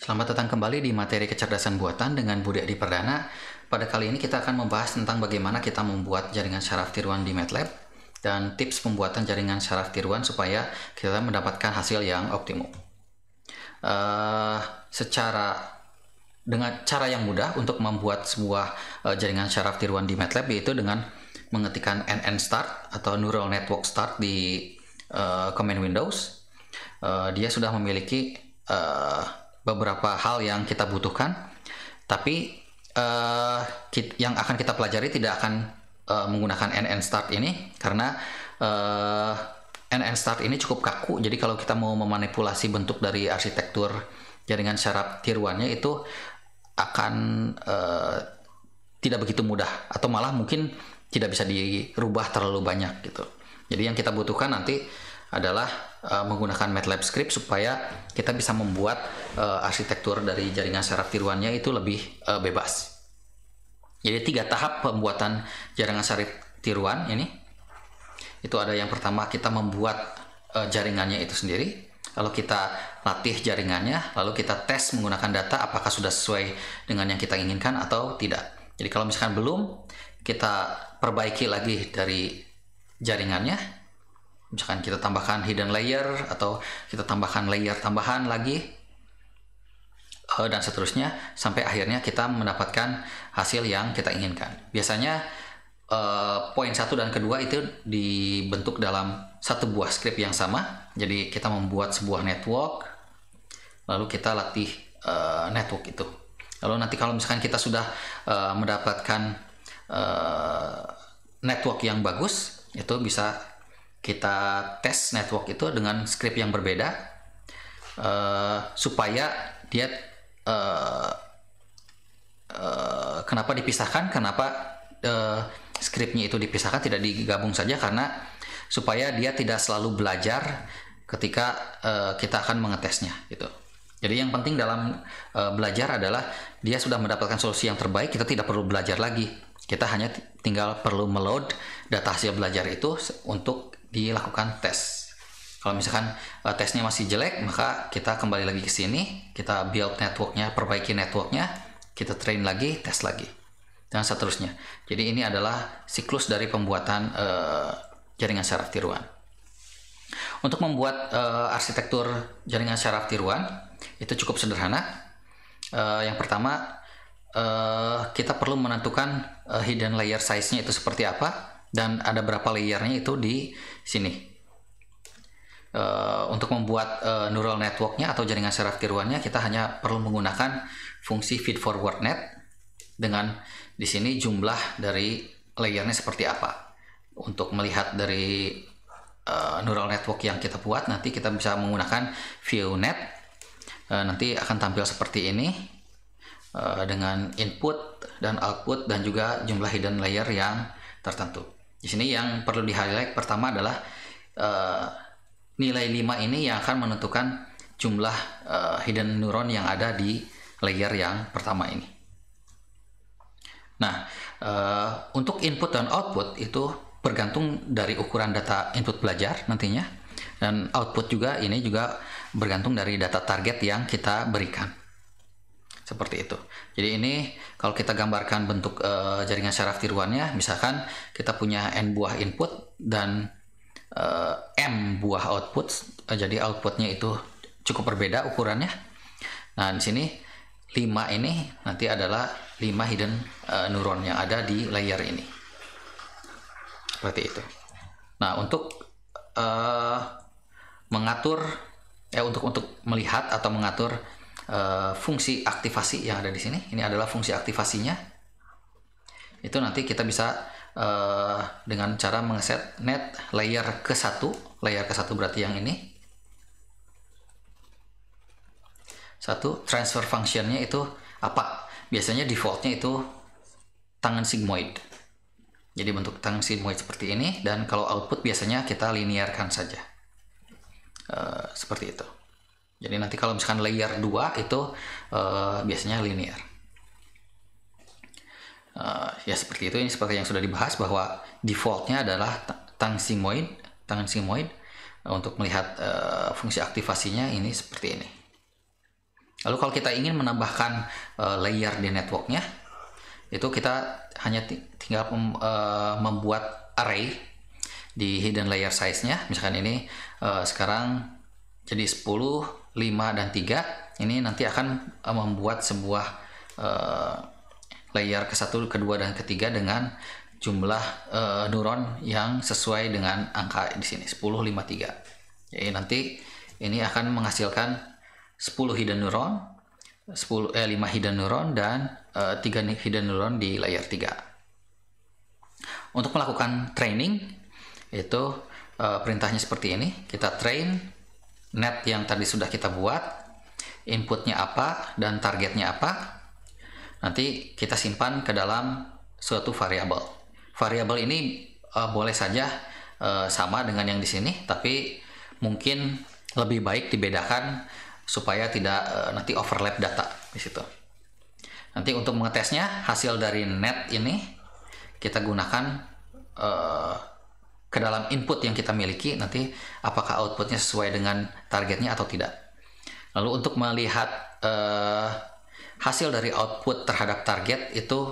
Selamat datang kembali di materi kecerdasan buatan dengan Budi Adi Perdana. Pada kali ini kita akan membahas tentang bagaimana kita membuat jaringan syaraf tiruan di MATLAB dan tips pembuatan jaringan syaraf tiruan supaya kita mendapatkan hasil yang optimum. Dengan cara yang mudah untuk membuat sebuah jaringan syaraf tiruan di MATLAB yaitu dengan mengetikkan NN-start atau Neural Network Start di command Windows. Dia sudah memiliki beberapa hal yang kita butuhkan, tapi yang akan kita pelajari tidak akan menggunakan NN-start ini karena NN-start ini cukup kaku. Jadi kalau kita mau memanipulasi bentuk dari arsitektur jaringan syaraf tiruannya itu akan tidak begitu mudah, atau malah mungkin tidak bisa dirubah terlalu banyak gitu. Jadi yang kita butuhkan nanti adalah menggunakan MATLAB script supaya kita bisa membuat arsitektur dari jaringan syaraf tiruannya itu lebih bebas. Jadi 3 tahap pembuatan jaringan syaraf tiruan ini. Itu ada yang pertama, kita membuat jaringannya itu sendiri, lalu kita latih jaringannya, lalu kita tes menggunakan data apakah sudah sesuai dengan yang kita inginkan atau tidak. Jadi kalau misalkan belum, kita perbaiki lagi dari jaringannya. Misalkan kita tambahkan hidden layer atau kita tambahkan layer tambahan lagi dan seterusnya sampai akhirnya kita mendapatkan hasil yang kita inginkan. Biasanya poin 1 dan kedua itu dibentuk dalam satu buah script yang sama. Jadi kita membuat sebuah network, lalu kita latih network itu. Lalu nanti kalau misalkan kita sudah mendapatkan network yang bagus, itu bisa kita tes network itu dengan script yang berbeda supaya dia kenapa dipisahkan, kenapa scriptnya itu dipisahkan, tidak digabung saja, karena supaya dia tidak selalu belajar ketika kita akan mengetesnya gitu. Jadi yang penting dalam belajar adalah dia sudah mendapatkan solusi yang terbaik, kita tidak perlu belajar lagi, kita hanya tinggal perlu meload data hasil belajar itu untuk dilakukan tes. Kalau misalkan tesnya masih jelek, maka kita kembali lagi ke sini, kita build networknya, perbaiki networknya, kita train lagi, tes lagi, dan seterusnya. Jadi ini adalah siklus dari pembuatan jaringan syaraf tiruan. Untuk membuat arsitektur jaringan syaraf tiruan itu cukup sederhana. Yang pertama, kita perlu menentukan hidden layer size-nya itu seperti apa, dan ada berapa layernya itu di sini. Untuk membuat neural networknya atau jaringan syaraf tiruannya, kita hanya perlu menggunakan fungsi feed forward net dengan di sini jumlah dari layernya seperti apa. Untuk melihat dari neural network yang kita buat, nanti kita bisa menggunakan view net. Nanti akan tampil seperti ini dengan input dan output dan juga jumlah hidden layer yang tertentu. Di sini yang perlu di-highlight pertama adalah nilai 5 ini yang akan menentukan jumlah hidden neuron yang ada di layer yang pertama ini. Nah, untuk input dan output itu bergantung dari ukuran data input belajar nantinya, dan output juga ini juga bergantung dari data target yang kita berikan. Seperti itu. Jadi ini kalau kita gambarkan bentuk jaringan syaraf tiruannya, misalkan kita punya n buah input dan m buah output, jadi outputnya itu cukup berbeda ukurannya. Nah di sini 5 ini nanti adalah 5 hidden neuron yang ada di layer ini. Seperti itu. Nah untuk mengatur untuk melihat atau mengatur fungsi aktivasi yang ada di sini, ini adalah fungsi aktivasinya. Itu nanti kita bisa dengan cara mengeset net layer ke-1. Layer ke-1 berarti yang ini. 1, transfer functionnya itu apa? Biasanya defaultnya itu tangen sigmoid. Jadi bentuk tangen sigmoid seperti ini, dan kalau output biasanya kita linearkan saja. Seperti itu. Jadi nanti kalau misalkan layer 2 itu biasanya linear. Ya seperti itu. Ini seperti yang sudah dibahas bahwa defaultnya adalah tangen sigmoid. Untuk melihat fungsi aktivasinya ini seperti ini. Lalu kalau kita ingin menambahkan layer di networknya, itu kita hanya tinggal membuat array di hidden layer size-nya. Misalkan ini sekarang jadi 10, 5, dan 3. Ini nanti akan membuat sebuah layer ke-1, ke-2, dan ke-3 dengan jumlah neuron yang sesuai dengan angka di sini 10, 5, 3. Jadi nanti ini akan menghasilkan 10 hidden neuron, 5 hidden neuron, dan 3 hidden neuron di layer 3. Untuk melakukan training itu perintahnya seperti ini. Kita train net yang tadi sudah kita buat, inputnya apa dan targetnya apa. Nanti kita simpan ke dalam suatu variabel. Variabel ini boleh saja sama dengan yang di sini, tapi mungkin lebih baik dibedakan supaya tidak nanti overlap data di situ. Nanti untuk mengetesnya, hasil dari net ini kita gunakan ke dalam input yang kita miliki, nanti apakah outputnya sesuai dengan targetnya atau tidak. Lalu untuk melihat hasil dari output terhadap target itu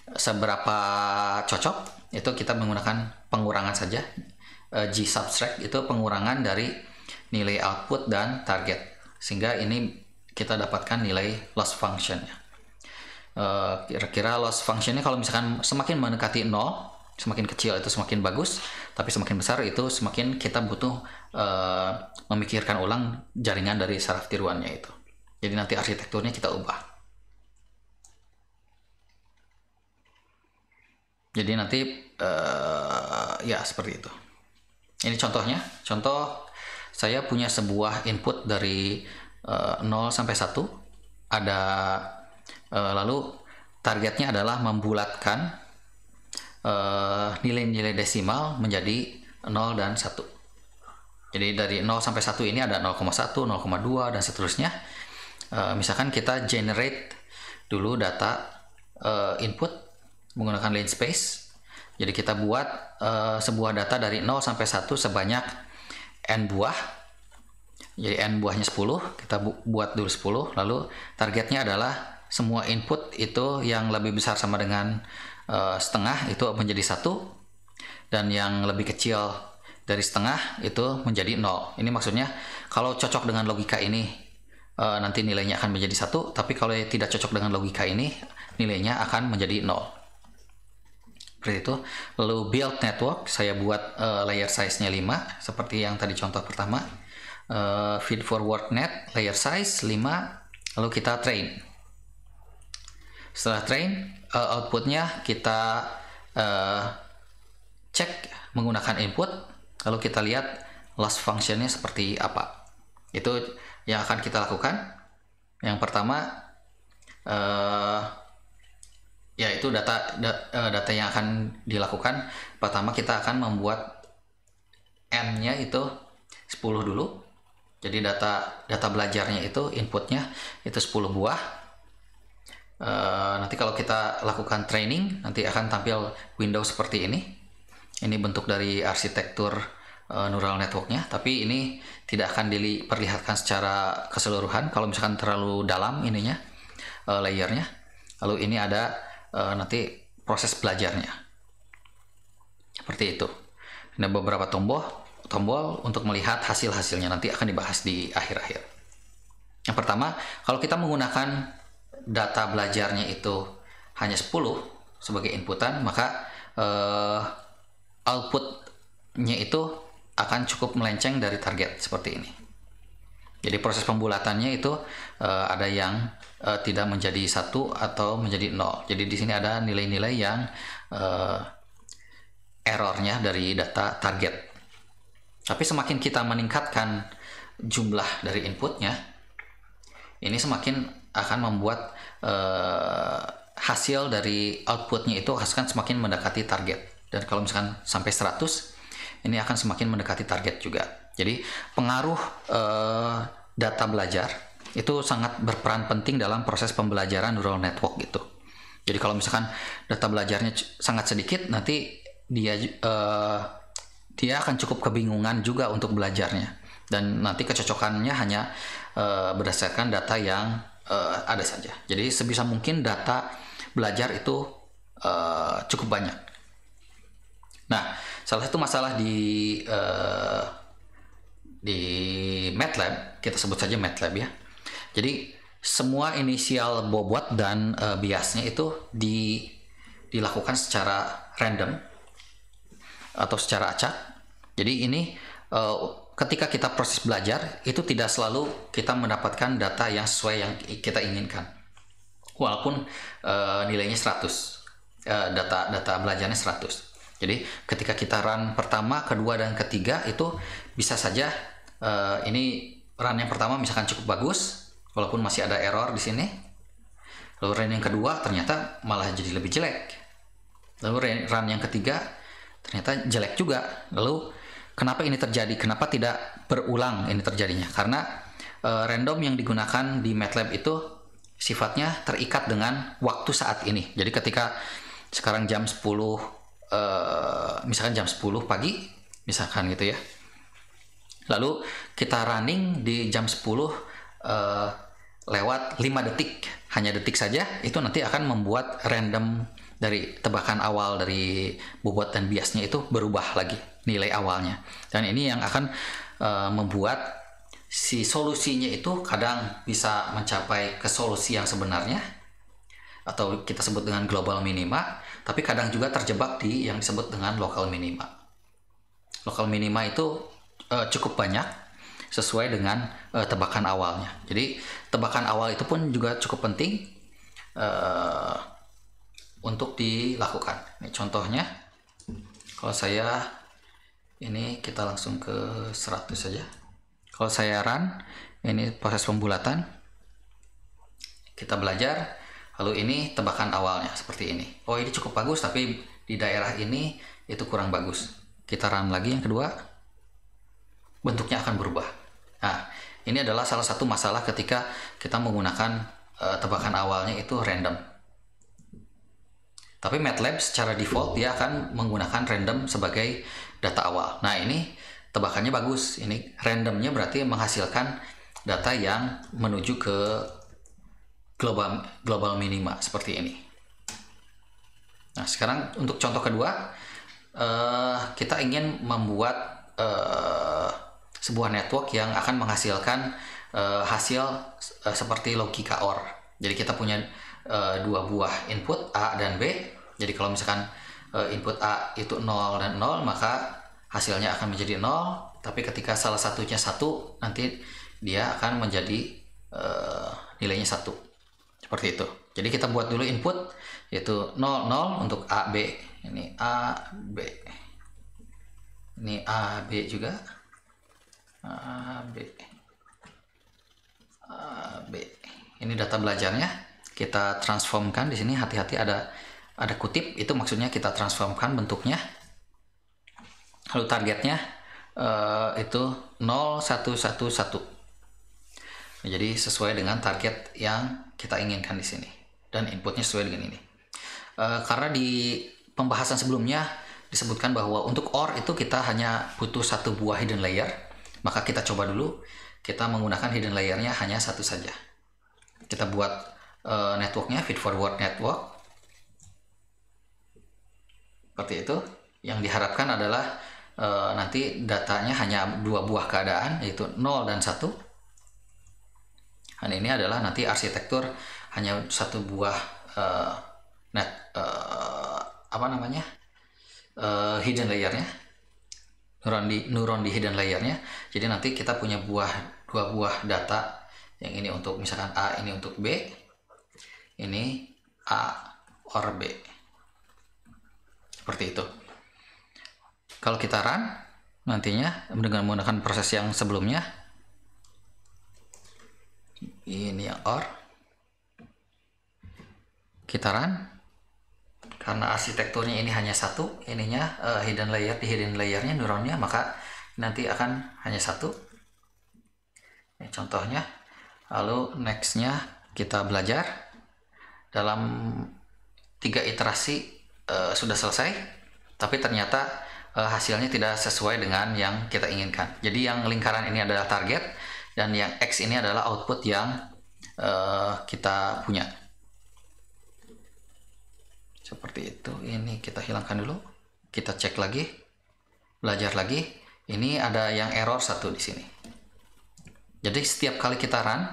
seberapa cocok, itu kita menggunakan pengurangan saja. G subtract itu pengurangan dari nilai output dan target, sehingga ini kita dapatkan nilai loss functionnya. Kira-kira loss functionnya kalau misalkan semakin mendekati 0, semakin kecil itu semakin bagus, tapi semakin besar itu semakin kita butuh memikirkan ulang jaringan dari saraf tiruannya itu. Jadi nanti arsitekturnya kita ubah. Jadi nanti ya seperti itu. Ini contohnya. Contoh, saya punya sebuah input dari 0 sampai 1. Ada lalu targetnya adalah membulatkan nilai-nilai desimal menjadi 0 dan 1. Jadi dari 0 sampai 1 ini ada 0,1, 0,2 dan seterusnya. Misalkan kita generate dulu data input menggunakan linspace. Jadi kita buat sebuah data dari 0 sampai 1 sebanyak n buah. Jadi n buahnya 10, kita buat dulu 10. Lalu targetnya adalah semua input itu yang lebih besar sama dengan setengah itu menjadi 1, dan yang lebih kecil dari setengah itu menjadi 0. Ini maksudnya kalau cocok dengan logika ini nanti nilainya akan menjadi 1, tapi kalau tidak cocok dengan logika ini nilainya akan menjadi 0. Seperti itu. Lalu build network, saya buat layer size-nya 5 seperti yang tadi contoh pertama. Feed forward net layer size 5, lalu kita train. Setelah train, outputnya kita cek menggunakan input, lalu kita lihat loss functionnya seperti apa. Itu yang akan kita lakukan. Yang pertama yaitu data yang akan dilakukan. Pertama kita akan membuat n-nya itu 10 dulu. Jadi data belajarnya itu inputnya itu 10 buah. Nanti kalau kita lakukan training nanti akan tampil window seperti ini. Ini bentuk dari arsitektur neural networknya, tapi ini tidak akan diperlihatkan secara keseluruhan kalau misalkan terlalu dalam ininya layernya. Lalu ini ada nanti proses belajarnya seperti itu. Ada beberapa tombol untuk melihat hasil-hasilnya, nanti akan dibahas di akhir-akhir. Yang pertama, kalau kita menggunakan data belajarnya itu hanya 10 sebagai inputan, maka outputnya itu akan cukup melenceng dari target seperti ini. Jadi proses pembulatannya itu ada yang tidak menjadi 1 atau menjadi 0. Jadi di sini ada nilai-nilai yang errornya dari data target. Tapi semakin kita meningkatkan jumlah dari inputnya, ini semakin akan membuat hasil dari outputnya itu akan semakin mendekati target. Dan kalau misalkan sampai 100, ini akan semakin mendekati target juga. Jadi pengaruh data belajar itu sangat berperan penting dalam proses pembelajaran neural network gitu. Jadi kalau misalkan data belajarnya sangat sedikit, nanti dia akan cukup kebingungan juga untuk belajarnya, dan nanti kecocokannya hanya berdasarkan data yang ada saja. Jadi sebisa mungkin data belajar itu cukup banyak. Nah, salah satu masalah di MATLAB, kita sebut saja MATLAB ya. Jadi semua inisial bobot dan biasnya itu dilakukan secara random atau secara acak. Jadi ini ketika kita proses belajar itu tidak selalu kita mendapatkan data yang sesuai yang kita inginkan. Walaupun nilainya 100, data belajarnya 100. Jadi ketika kita run pertama, kedua, dan ketiga itu bisa saja ini run yang pertama misalkan cukup bagus, walaupun masih ada error di sini. Lalu run yang kedua ternyata malah jadi lebih jelek. Lalu run yang ketiga ternyata jelek juga. Lalu kenapa ini terjadi? Kenapa tidak berulang ini terjadinya? Karena random yang digunakan di MATLAB itu sifatnya terikat dengan waktu saat ini. Jadi ketika sekarang jam 10, misalkan jam 10 pagi, misalkan gitu ya. Lalu kita running di jam 10 lewat 5 detik, hanya detik saja, itu nanti akan membuat random dari tebakan awal dari bobot dan biasnya itu berubah lagi nilai awalnya. Dan ini yang akan membuat si solusinya itu kadang bisa mencapai ke solusi yang sebenarnya, atau kita sebut dengan global minima, tapi kadang juga terjebak di yang disebut dengan lokal minima. Lokal minima itu cukup banyak sesuai dengan tebakan awalnya. Jadi tebakan awal itu pun juga cukup penting untuk dilakukan. Ini contohnya, kalau saya ini kita langsung ke 100 saja. Kalau saya run, ini proses pembulatan, kita belajar. Lalu ini tebakan awalnya seperti ini. Oh, ini cukup bagus, tapi di daerah ini itu kurang bagus. Kita run lagi yang kedua, bentuknya akan berubah. Nah, ini adalah salah satu masalah ketika kita menggunakan tebakan awalnya itu random. Tapi MATLAB secara default dia akan menggunakan random sebagai data awal. Nah, ini tebakannya bagus. Ini randomnya berarti menghasilkan data yang menuju ke global minima seperti ini. Nah, sekarang untuk contoh kedua, kita ingin membuat sebuah network yang akan menghasilkan hasil seperti logika OR. Jadi kita punya dua buah input A dan B. Jadi kalau misalkan input A itu 0 dan 0, maka hasilnya akan menjadi 0. Tapi ketika salah satunya 1, nanti dia akan menjadi nilainya 1. Seperti itu. Jadi kita buat dulu input yaitu 0, 0 untuk A, B. Ini A, B. Ini A, B juga. A, B. A, B. Ini data belajarnya. Kita transformkan di sini. Hati-hati ada kutip, itu maksudnya kita transformkan bentuknya. Lalu targetnya itu 0, 1, 1, 1. Jadi sesuai dengan target yang kita inginkan di sini, dan inputnya sesuai dengan ini. Karena di pembahasan sebelumnya disebutkan bahwa untuk OR itu kita hanya butuh satu buah hidden layer, maka kita coba dulu kita menggunakan hidden layernya hanya satu saja. Kita buat networknya feed forward network seperti itu. Yang diharapkan adalah nanti datanya hanya dua buah keadaan, yaitu 0 dan 1. Dan ini adalah nanti arsitektur hanya satu buah hidden layernya, neuron di hidden layernya. Jadi nanti kita punya dua buah data, yang ini untuk misalkan A, ini untuk B, ini A or B, seperti itu. Kalau kita run nantinya dengan menggunakan proses yang sebelumnya, ini yang OR, kita run. Karena arsitekturnya ini hanya satu, ininya hidden layer, di hidden layernya neuronnya, maka nanti akan hanya satu. Ini contohnya. Lalu nextnya kita belajar dalam 3 iterasi sudah selesai, tapi ternyata hasilnya tidak sesuai dengan yang kita inginkan. Jadi yang lingkaran ini adalah target, dan yang X ini adalah output yang kita punya. Seperti itu. Ini kita hilangkan dulu. Kita cek lagi. Belajar lagi. Ini ada yang error satu di sini. Jadi setiap kali kita run,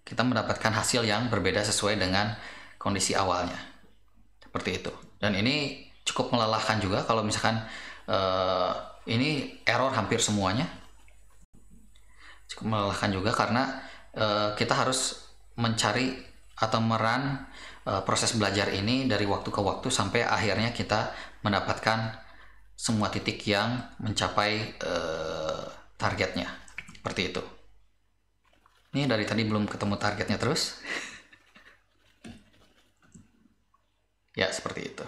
kita mendapatkan hasil yang berbeda sesuai dengan kondisi awalnya. Seperti itu. Dan ini cukup melelahkan juga kalau misalkan ini error hampir semuanya. Cukup melelahkan juga karena kita harus mencari atau merun proses belajar ini dari waktu ke waktu sampai akhirnya kita mendapatkan semua titik yang mencapai targetnya. Seperti itu. Ini dari tadi belum ketemu targetnya terus. Ya, seperti itu.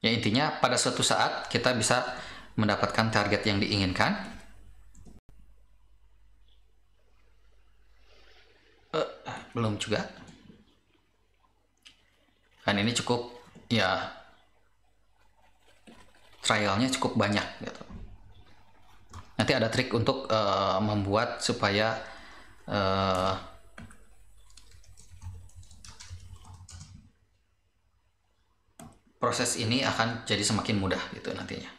Ya, intinya pada suatu saat kita bisa mendapatkan target yang diinginkan. Belum juga. Dan ini cukup, ya, trialnya cukup banyak gitu. Nanti ada trik untuk membuat supaya proses ini akan jadi semakin mudah gitu nantinya.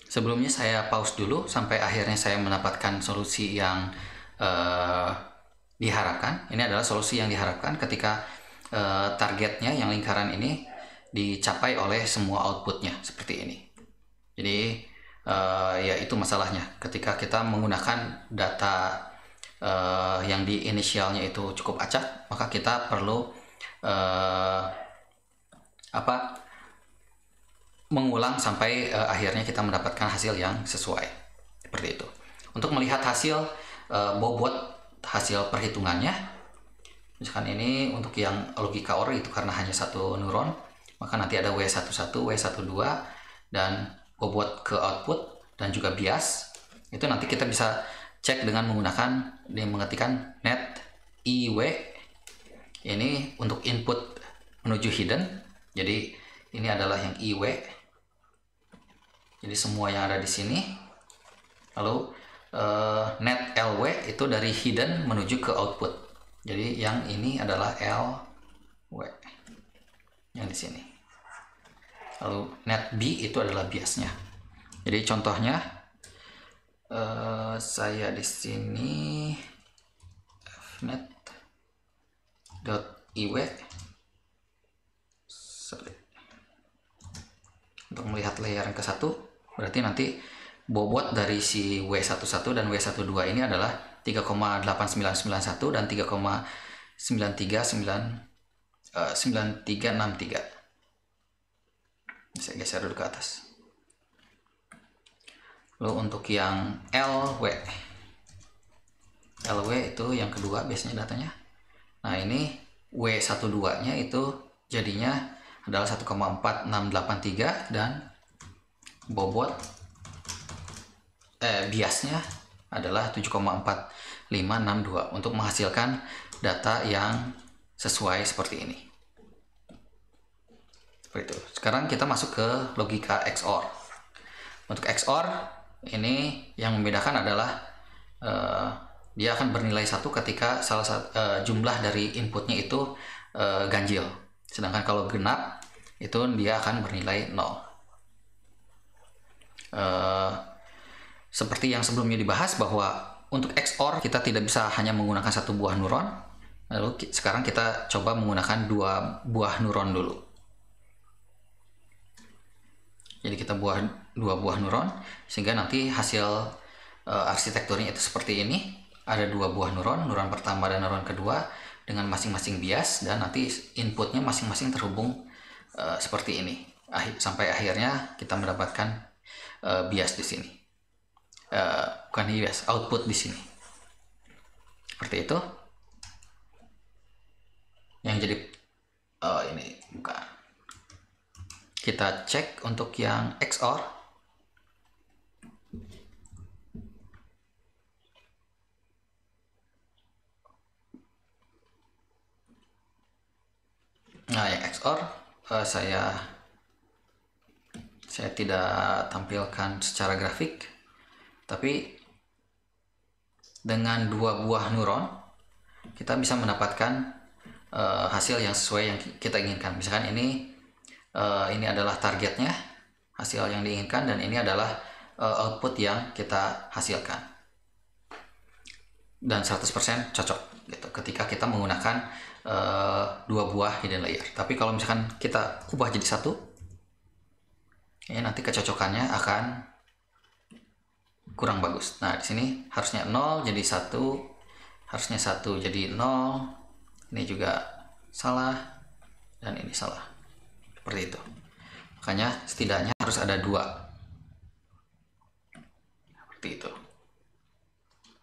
Sebelumnya saya pause dulu sampai akhirnya saya mendapatkan solusi yang diharapkan. Ini adalah solusi yang diharapkan ketika targetnya yang lingkaran ini dicapai oleh semua outputnya seperti ini. Jadi ya itu masalahnya ketika kita menggunakan data yang di inisialnya itu cukup acak, maka kita perlu mengulang sampai akhirnya kita mendapatkan hasil yang sesuai. Seperti itu. Untuk melihat hasil bobot hasil perhitungannya, misalkan ini untuk yang logika OR itu karena hanya satu neuron, maka nanti ada W11, W12 dan bobot ke output dan juga bias. Itu nanti kita bisa cek dengan menggunakan mengetikkan net IW. Ini untuk input menuju hidden. Jadi ini adalah yang IW. Jadi semua yang ada di sini. Lalu net LW itu dari hidden menuju ke output. Jadi yang ini adalah LW yang di sini. Lalu net B itu adalah biasnya. Jadi contohnya saya di sini fnet.iw untuk melihat layer yang ke-1, berarti nanti bobot dari si W11 dan W12 ini adalah 3,8991 dan 3,9363. Saya geser dulu ke atas. Lalu untuk yang LW itu yang kedua biasanya datanya. Nah ini W12 nya itu jadinya adalah 1,4683 dan bobot biasnya adalah 7,4562 untuk menghasilkan data yang sesuai seperti ini. Seperti itu. Sekarang kita masuk ke logika XOR. Untuk XOR ini yang membedakan adalah dia akan bernilai 1 ketika salah satu jumlah dari inputnya itu ganjil. Sedangkan kalau genap itu dia akan bernilai 0. Seperti yang sebelumnya dibahas bahwa untuk XOR kita tidak bisa hanya menggunakan satu buah neuron. Lalu sekarang kita coba menggunakan 2 buah neuron dulu. Jadi kita buah 2 buah neuron sehingga nanti hasil arsitekturnya itu seperti ini. Ada 2 buah neuron pertama dan neuron kedua dengan masing-masing bias, dan nanti inputnya masing-masing terhubung seperti ini sampai akhirnya kita mendapatkan bias di sini, bukan bias, output di sini. Seperti itu. Yang jadi ini bukan. Kita cek untuk yang XOR. Nah, yang XOR saya tidak tampilkan secara grafik, tapi dengan 2 buah neuron kita bisa mendapatkan hasil yang sesuai yang kita inginkan. Misalkan ini adalah targetnya, hasil yang diinginkan, dan ini adalah output yang kita hasilkan, dan 100% cocok gitu ketika kita menggunakan 2 buah hidden layer. Tapi kalau misalkan kita ubah jadi 1, ya nanti kecocokannya akan kurang bagus. Nah, di sini harusnya 0 jadi 1, harusnya 1 jadi 0, ini juga salah, dan ini salah, seperti itu. Makanya setidaknya harus ada 2, seperti itu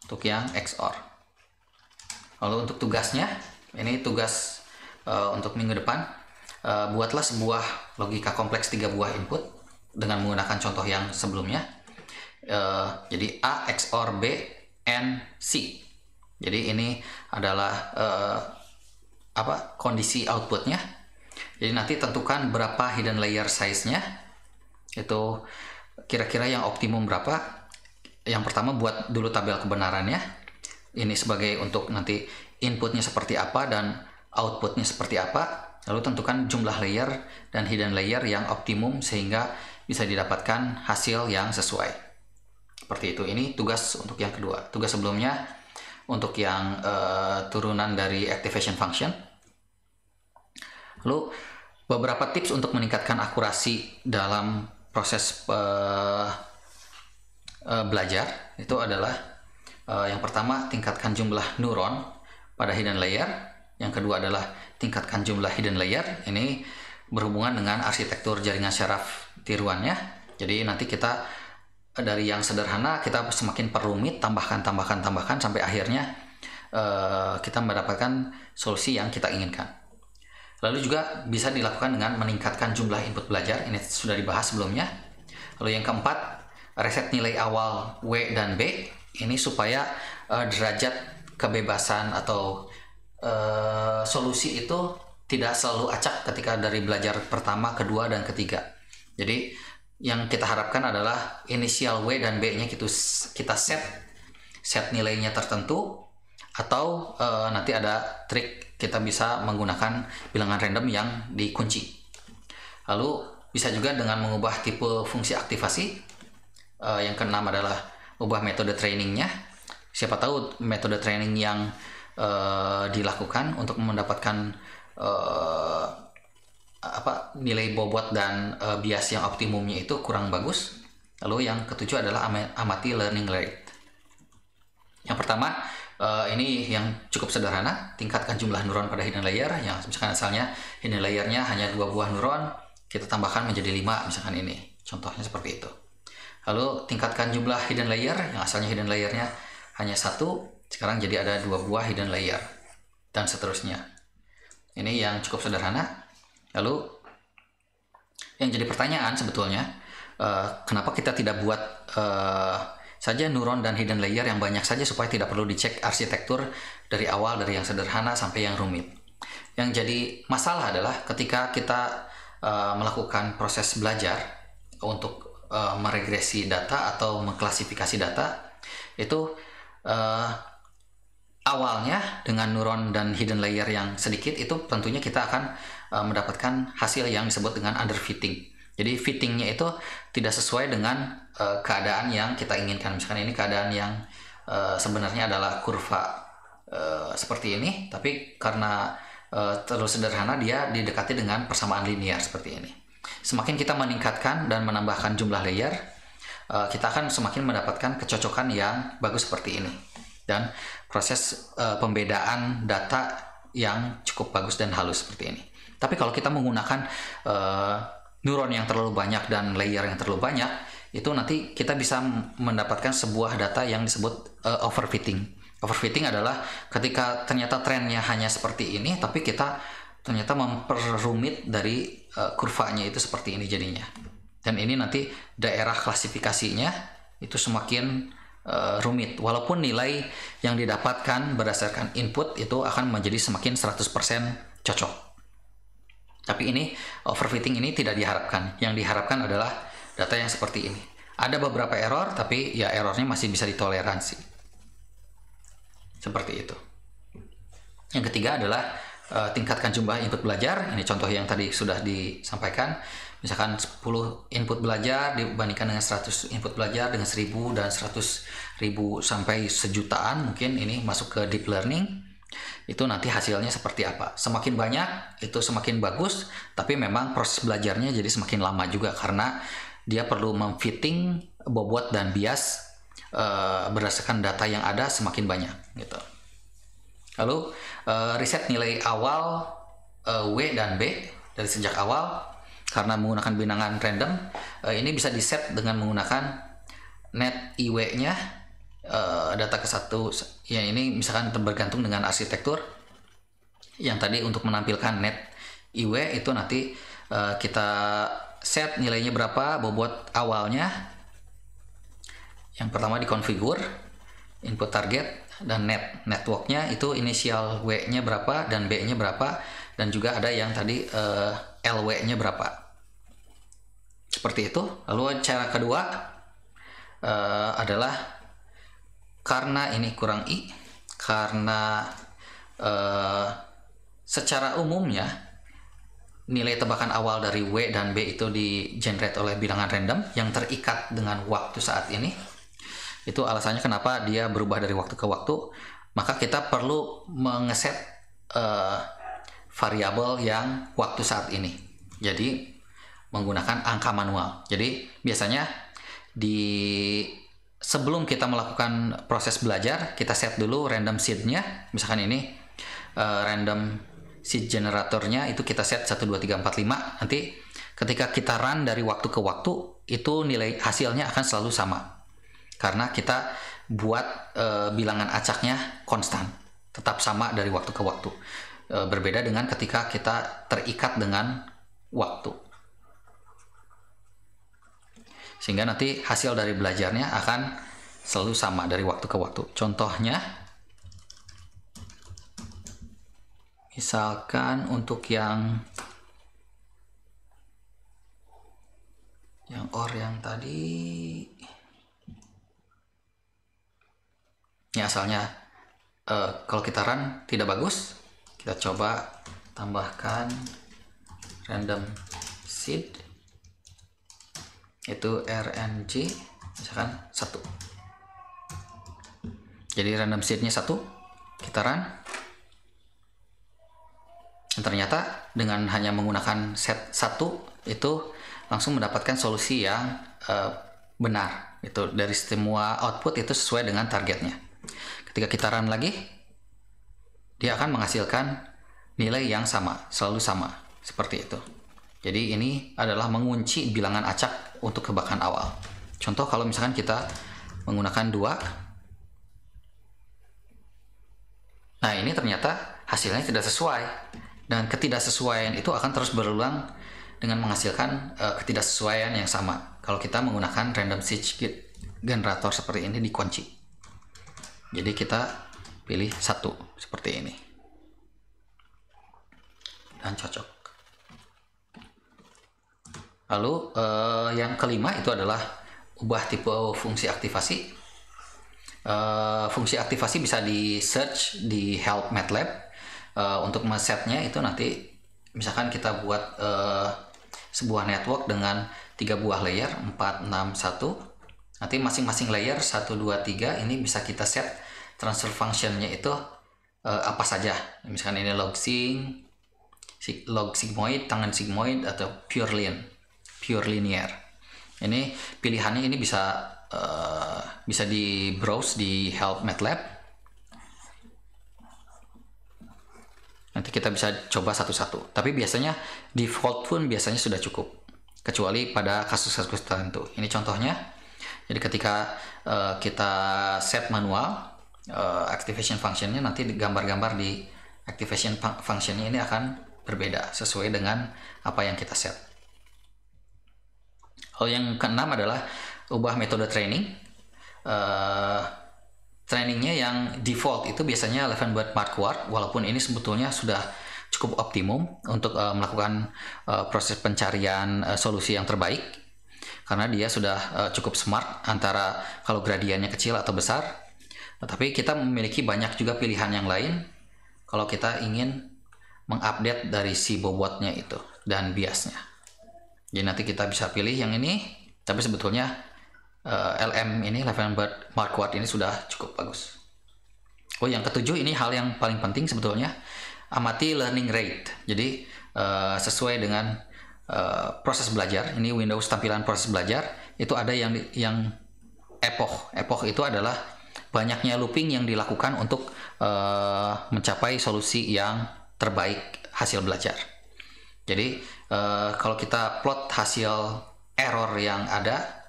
untuk yang XOR. Lalu untuk tugasnya, ini tugas untuk minggu depan, buatlah sebuah logika kompleks 3 buah input dengan menggunakan contoh yang sebelumnya. Jadi A XOR B and C. Jadi ini adalah kondisi outputnya. Jadi nanti tentukan berapa hidden layer size-nya, itu kira-kira yang optimum berapa. Yang pertama buat dulu tabel kebenarannya, ini sebagai untuk nanti inputnya seperti apa dan outputnya seperti apa. Lalu tentukan jumlah layer dan hidden layer yang optimum sehingga bisa didapatkan hasil yang sesuai. Seperti itu. Ini tugas untuk yang kedua. Tugas sebelumnya untuk yang turunan dari activation function. Lalu beberapa tips untuk meningkatkan akurasi dalam proses belajar itu adalah yang pertama, tingkatkan jumlah neuron pada hidden layer. Yang kedua adalah tingkatkan jumlah hidden layer. Ini berhubungan dengan arsitektur jaringan syaraf tiruannya. Jadi nanti kita dari yang sederhana kita semakin perumit, tambahkan sampai akhirnya kita mendapatkan solusi yang kita inginkan. Lalu juga bisa dilakukan dengan meningkatkan jumlah input belajar. Ini sudah dibahas sebelumnya. Lalu yang keempat, reset nilai awal W dan B. Ini supaya derajat kebebasan atau solusi itu tidak selalu acak ketika dari belajar pertama, kedua, dan ketiga. Jadi yang kita harapkan adalah inisial W dan B-nya kita set nilainya tertentu, atau nanti ada trik kita bisa menggunakan bilangan random yang dikunci. Lalu bisa juga dengan mengubah tipe fungsi aktivasi. Yang keenam adalah ubah metode trainingnya. Siapa tahu metode training yang dilakukan untuk mendapatkan nilai bobot dan bias yang optimumnya itu kurang bagus. Lalu yang ketujuh adalah amati learning rate. Yang pertama, ini yang cukup sederhana, tingkatkan jumlah neuron pada hidden layer. Yang misalkan asalnya hidden layernya hanya 2 buah neuron, kita tambahkan menjadi 5, misalkan ini contohnya seperti itu. Lalu tingkatkan jumlah hidden layer, yang asalnya hidden layernya hanya 1, sekarang jadi ada 2 buah hidden layer, dan seterusnya. Ini yang cukup sederhana. Lalu yang jadi pertanyaan sebetulnya, kenapa kita tidak buat saja neuron dan hidden layer yang banyak saja supaya tidak perlu dicek arsitektur dari awal, dari yang sederhana sampai yang rumit. Yang jadi masalah adalah ketika kita melakukan proses belajar untuk meregresi data atau mengklasifikasi data, itu awalnya dengan neuron dan hidden layer yang sedikit, itu tentunya kita akan mendapatkan hasil yang disebut dengan underfitting. Jadi fittingnya itu tidak sesuai dengan keadaan yang kita inginkan. Misalkan ini keadaan yang sebenarnya adalah kurva seperti ini, tapi karena terlalu sederhana dia didekati dengan persamaan linear seperti ini. Semakin kita meningkatkan dan menambahkan jumlah layer, kita akan semakin mendapatkan kecocokan yang bagus seperti ini, dan proses pembedaan data yang cukup bagus dan halus seperti ini. Tapi kalau kita menggunakan neuron yang terlalu banyak dan layer yang terlalu banyak, itu nanti kita bisa mendapatkan sebuah data yang disebut overfitting. Overfitting adalah ketika ternyata trennya hanya seperti ini, tapi kita ternyata memperrumit dari kurvanya itu seperti ini jadinya. Dan ini nanti daerah klasifikasinya itu semakin rumit. Walaupun nilai yang didapatkan berdasarkan input itu akan menjadi semakin 100% cocok. Tapi ini overfitting ini tidak diharapkan. Yang diharapkan adalah data yang seperti ini. Ada beberapa error, tapi ya errornya masih bisa ditoleransi. Seperti itu. Yang ketiga adalah tingkatkan jumlah input belajar. Ini contoh yang tadi sudah disampaikan. Misalkan 10 input belajar dibandingkan dengan 100 input belajar, dengan 1000 dan 100.000 sampai sejutaan, mungkin ini masuk ke deep learning. Itu nanti hasilnya seperti apa. Semakin banyak itu semakin bagus, tapi memang proses belajarnya jadi semakin lama juga karena dia perlu memfitting bobot dan bias berdasarkan data yang ada semakin banyak gitu. Lalu riset nilai awal W dan B dari sejak awal karena menggunakan bilangan random. Ini bisa diset dengan menggunakan net IW-nya data ke satu. Ya ini misalkan bergantung dengan arsitektur. Yang tadi untuk menampilkan net IW itu nanti kita set nilainya berapa, bobot awalnya. Yang pertama dikonfigur, input target, dan networknya itu inisial W-nya berapa dan B-nya berapa, dan juga ada yang tadi LW-nya berapa. Seperti itu. Lalu cara kedua adalah karena ini kurang I, karena secara umumnya nilai tebakan awal dari W dan B itu di-generate oleh bilangan random yang terikat dengan waktu saat ini. Itu alasannya kenapa dia berubah dari waktu ke waktu. Maka kita perlu mengeset variabel yang waktu saat ini. Jadi menggunakan angka manual. Jadi biasanya sebelum kita melakukan proses belajar, kita set dulu random seed-nya. Misalkan ini random seed generatornya itu kita set 1, 2, 3, 4, 5. Nanti ketika kita run dari waktu ke waktu, itu nilai hasilnya akan selalu sama. Karena kita buat bilangan acaknya konstan, tetap sama dari waktu ke waktu. Berbeda dengan ketika kita terikat dengan waktu. Sehingga nanti hasil dari belajarnya akan selalu sama dari waktu ke waktu. Contohnya, misalkan untuk yang OR yang tadi, ini asalnya kalau kita run tidak bagus, kita coba tambahkan random seed itu RNG misalkan 1. Jadi random seed-nya 1, kita run. Dan ternyata dengan hanya menggunakan set 1 itu langsung mendapatkan solusi yang benar. Itu dari semua output itu sesuai dengan targetnya. Ketika kita run lagi, dia akan menghasilkan nilai yang sama, selalu sama, seperti itu. Jadi ini adalah mengunci bilangan acak untuk tebakan awal. Contoh kalau misalkan kita menggunakan 2. Nah ini ternyata hasilnya tidak sesuai. Dan ketidaksesuaian itu akan terus berulang dengan menghasilkan ketidaksesuaian yang sama. Kalau kita menggunakan random seed generator seperti ini dikunci. Jadi kita pilih 1 seperti ini. Dan cocok. Lalu yang kelima itu adalah ubah tipe fungsi aktivasi. Fungsi aktivasi bisa di search di help MATLAB. Untuk men-setnya itu nanti misalkan kita buat sebuah network dengan 3 buah layer 4, 6, 1. Nanti masing-masing layer 1, 2, 3 ini bisa kita set transfer functionnya itu apa saja. Misalkan ini log sigmoid, tangen sigmoid, atau pure linear. Ini pilihannya ini bisa di browse di help MATLAB. Nanti kita bisa coba satu-satu. Tapi biasanya default pun biasanya sudah cukup. Kecuali pada kasus-kasus tertentu. Ini contohnya. Jadi ketika kita set manual activation functionnya, nanti gambar-gambar di activation functionnya ini akan berbeda sesuai dengan apa yang kita set. Lalu yang keenam adalah ubah metode training. Trainingnya yang default itu biasanya 11 marquardt, walaupun ini sebetulnya sudah cukup optimum untuk melakukan proses pencarian solusi yang terbaik, karena dia sudah cukup smart antara kalau gradiennya kecil atau besar. Tapi kita memiliki banyak juga pilihan yang lain kalau kita ingin mengupdate dari si bobotnya itu dan biasnya. Jadi nanti kita bisa pilih yang ini, tapi sebetulnya LM ini, Levenberg Marquardt ini sudah cukup bagus. Oh, yang ketujuh ini hal yang paling penting sebetulnya, amati learning rate. Jadi sesuai dengan proses belajar. Ini Windows tampilan proses belajar itu ada yang epoch. Epoch itu adalah banyaknya looping yang dilakukan untuk mencapai solusi yang terbaik hasil belajar. Jadi kalau kita plot hasil error yang ada,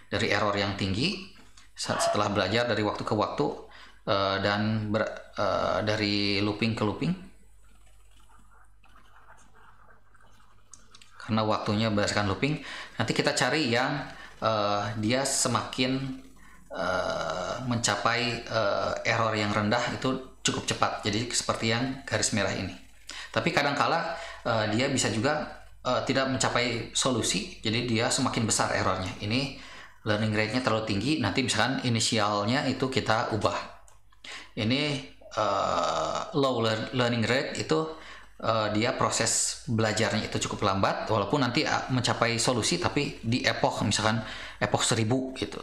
dari error yang tinggi setelah belajar dari waktu ke waktu dan dari looping ke looping, karena waktunya berdasarkan looping, nanti kita cari yang dia semakin mencapai error yang rendah itu cukup cepat, jadi seperti yang garis merah ini. Tapi kadangkala dia bisa juga tidak mencapai solusi, jadi dia semakin besar errornya. Ini learning rate-nya terlalu tinggi, nanti misalkan inisialnya itu kita ubah. Ini low learning rate itu dia proses belajarnya itu cukup lambat, walaupun nanti mencapai solusi tapi di epoch, misalkan epoch 1000 gitu,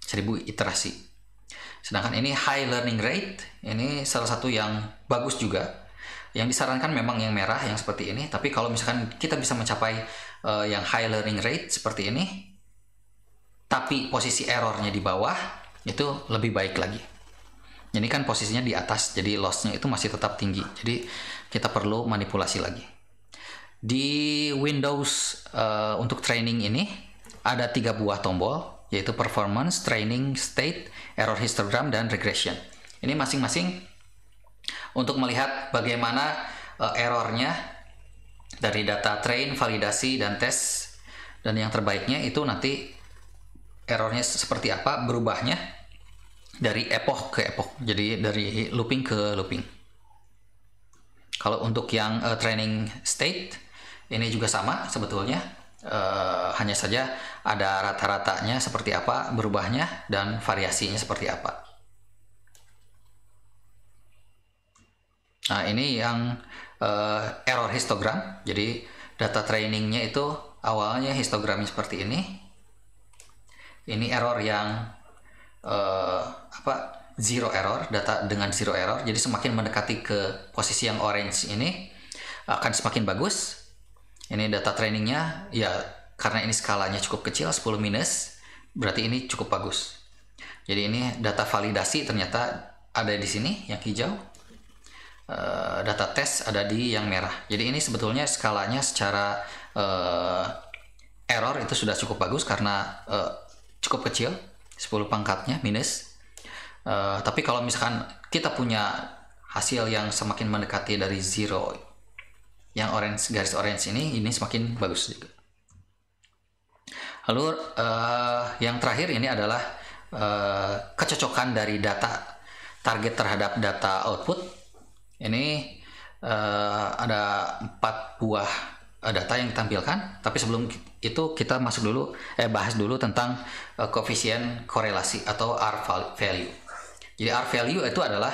1000 iterasi. Sedangkan ini high learning rate, ini salah satu yang bagus juga. Yang disarankan memang yang merah yang seperti ini, tapi kalau misalkan kita bisa mencapai yang high learning rate seperti ini, tapi posisi errornya di bawah, itu lebih baik lagi. Ini kan posisinya di atas, jadi lossnya itu masih tetap tinggi. Jadi kita perlu manipulasi lagi. Di Windows untuk training ini ada 3 buah tombol, yaitu performance, training, state, error histogram, dan regression. Ini masing-masing untuk melihat bagaimana errornya dari data train, validasi, dan tes. Dan yang terbaiknya itu nanti errornya seperti apa, berubahnya dari epoch ke epoch, jadi dari looping ke looping. Kalau untuk yang training state ini juga sama sebetulnya, hanya saja ada rata-ratanya seperti apa berubahnya dan variasinya seperti apa. Nah, ini yang error histogram. Jadi data trainingnya itu awalnya histogramnya seperti ini. Ini error yang zero error, data dengan zero error. Jadi semakin mendekati ke posisi yang orange ini akan semakin bagus. Ini data trainingnya, ya karena ini skalanya cukup kecil, 10 minus, berarti ini cukup bagus. Jadi ini data validasi ternyata ada di sini yang hijau, data tes ada di yang merah. Jadi ini sebetulnya skalanya secara error itu sudah cukup bagus karena cukup kecil, 10 pangkatnya minus. Tapi kalau misalkan kita punya hasil yang semakin mendekati dari zero, yang orange, garis orange ini semakin bagus juga. Lalu yang terakhir ini adalah kecocokan dari data target terhadap data output. Ini ada 4 buah data yang ditampilkan, tapi sebelum itu kita bahas dulu tentang koefisien korelasi atau R value. Jadi R value itu adalah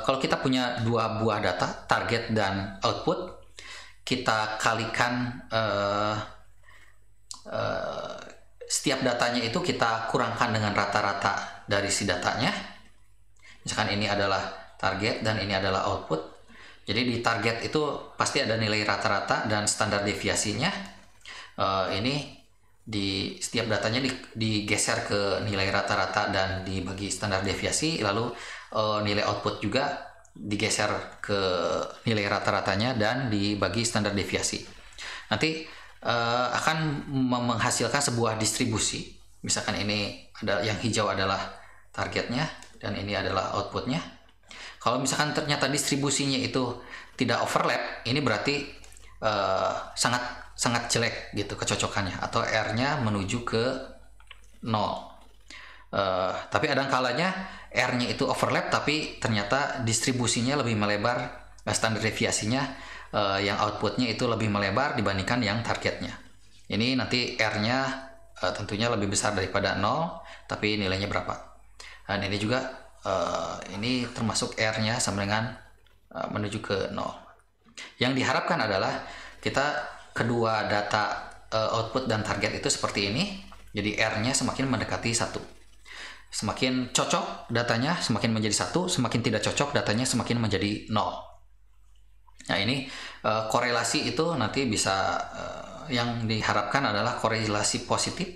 kalau kita punya 2 buah data, target dan output, kita kalikan setiap datanya itu kita kurangkan dengan rata-rata dari si datanya. Misalkan ini adalah target dan ini adalah output. Jadi di target itu pasti ada nilai rata-rata dan standar deviasinya. Ini di setiap datanya digeser ke nilai rata-rata dan dibagi standar deviasi, lalu nilai output juga digeser ke nilai rata-ratanya dan dibagi standar deviasi. Nanti akan menghasilkan sebuah distribusi. Misalkan ini ada yang hijau adalah targetnya dan ini adalah outputnya. Kalau misalkan ternyata distribusinya itu tidak overlap, ini berarti sangat jelek gitu kecocokannya, atau R-nya menuju ke 0. Tapi ada kalanya R-nya itu overlap tapi ternyata distribusinya lebih melebar standar deviasinya yang outputnya itu lebih melebar dibandingkan yang targetnya. Ini nanti R-nya tentunya lebih besar daripada 0, tapi nilainya berapa. Dan ini juga ini termasuk R-nya sama dengan menuju ke 0. Yang diharapkan adalah kita kedua data output dan target itu seperti ini. Jadi R-nya semakin mendekati 1. Semakin cocok datanya semakin menjadi 1, semakin tidak cocok datanya semakin menjadi 0. Nah ini korelasi itu nanti bisa yang diharapkan adalah korelasi positif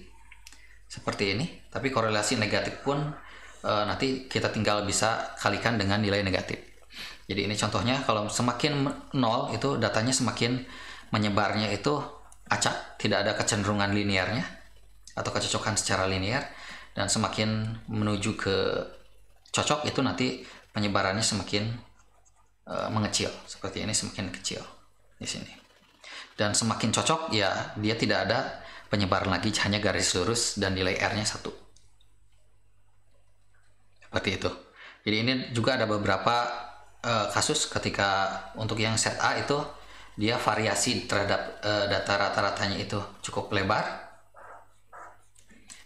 seperti ini, tapi korelasi negatif pun nanti kita tinggal bisa kalikan dengan nilai negatif. Jadi ini contohnya, kalau semakin 0 itu datanya semakin menyebarnya itu acak, tidak ada kecenderungan linearnya atau kecocokan secara linear, dan semakin menuju ke cocok itu nanti penyebarannya semakin mengecil, seperti ini, semakin kecil di sini. Dan semakin cocok ya dia tidak ada penyebaran lagi, hanya garis lurus dan nilai R-nya 1. Seperti itu. Jadi ini juga ada beberapa kasus ketika untuk yang set A itu dia variasi terhadap data rata-ratanya itu cukup lebar.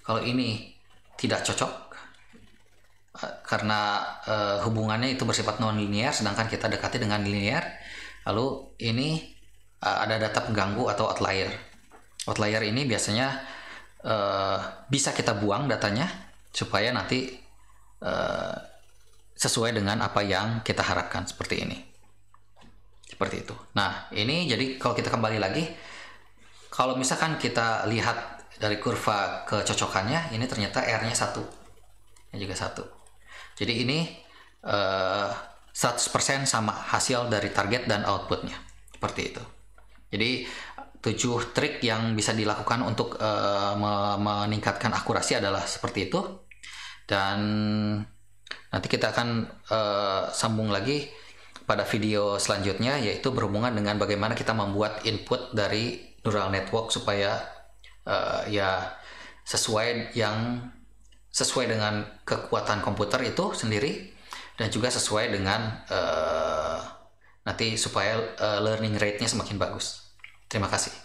Kalau ini tidak cocok karena hubungannya itu bersifat non linear, sedangkan kita dekati dengan linear. Lalu ini ada data pengganggu atau outlier. Outlier ini biasanya bisa kita buang datanya supaya nanti sesuai dengan apa yang kita harapkan, seperti ini. Seperti itu. Nah, ini jadi kalau kita kembali lagi, kalau misalkan kita lihat dari kurva kecocokannya, ini ternyata R-nya 1. Ini juga 1. Jadi ini 100% sama hasil dari target dan outputnya. Seperti itu. Jadi 7 trik yang bisa dilakukan untuk meningkatkan akurasi adalah seperti itu. Dan nanti kita akan sambung lagi pada video selanjutnya, yaitu berhubungan dengan bagaimana kita membuat input dari neural network supaya ya sesuai dengan kekuatan komputer itu sendiri, dan juga sesuai dengan nanti supaya learning rate-nya semakin bagus. Terima kasih.